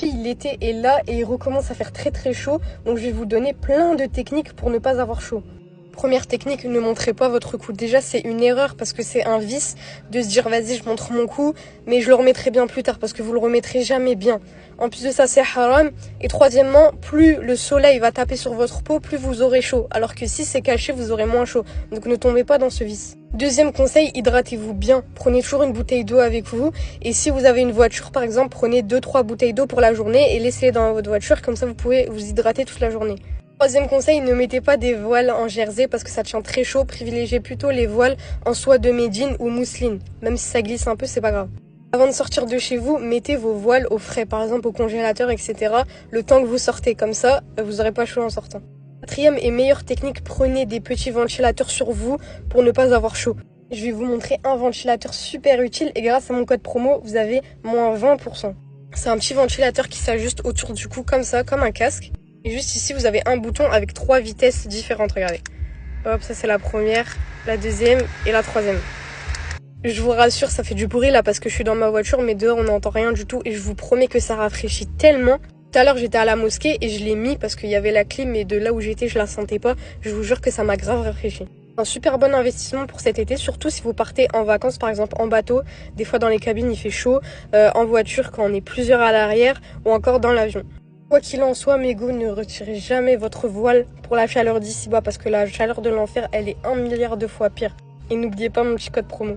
L'été est là et il recommence à faire très très chaud, donc je vais vous donner plein de techniques pour ne pas avoir chaud. Première technique, ne montrez pas votre cou. Déjà, c'est une erreur parce que c'est un vice de se dire vas-y, je montre mon cou, mais je le remettrai bien plus tard parce que vous le remettrez jamais bien. En plus de ça, c'est haram. Et troisièmement, plus le soleil va taper sur votre peau, plus vous aurez chaud. Alors que si c'est caché, vous aurez moins chaud. Donc ne tombez pas dans ce vice. Deuxième conseil, hydratez-vous bien. Prenez toujours une bouteille d'eau avec vous. Et si vous avez une voiture, par exemple, prenez 2-3 bouteilles d'eau pour la journée et laissez-les dans votre voiture. Comme ça, vous pouvez vous hydrater toute la journée. Troisième conseil, ne mettez pas des voiles en jersey parce que ça tient très chaud. Privilégiez plutôt les voiles en soie de médine ou mousseline. Même si ça glisse un peu, c'est pas grave. Avant de sortir de chez vous, mettez vos voiles au frais, par exemple au congélateur, etc. Le temps que vous sortez, comme ça, vous n'aurez pas chaud en sortant. Quatrième et meilleure technique, prenez des petits ventilateurs sur vous pour ne pas avoir chaud. Je vais vous montrer un ventilateur super utile et grâce à mon code promo, vous avez moins 20%. C'est un petit ventilateur qui s'ajuste autour du cou comme ça, comme un casque. Et juste ici, vous avez un bouton avec 3 vitesses différentes, regardez. Hop, ça c'est la première, la deuxième et la troisième. Je vous rassure, ça fait du bruit là parce que je suis dans ma voiture, mais dehors on n'entend rien du tout et je vous promets que ça rafraîchit tellement. Tout à l'heure j'étais à la mosquée et je l'ai mis parce qu'il y avait la clim et de là où j'étais je la sentais pas. Je vous jure que ça m'a grave rafraîchi. Un super bon investissement pour cet été, surtout si vous partez en vacances par exemple en bateau. Des fois dans les cabines il fait chaud, en voiture quand on est plusieurs à l'arrière ou encore dans l'avion. Quoi qu'il en soit, mes go, ne retirez jamais votre voile pour la chaleur d'ici bas parce que la chaleur de l'enfer, elle est 1 milliard de fois pire. Et n'oubliez pas mon petit code promo.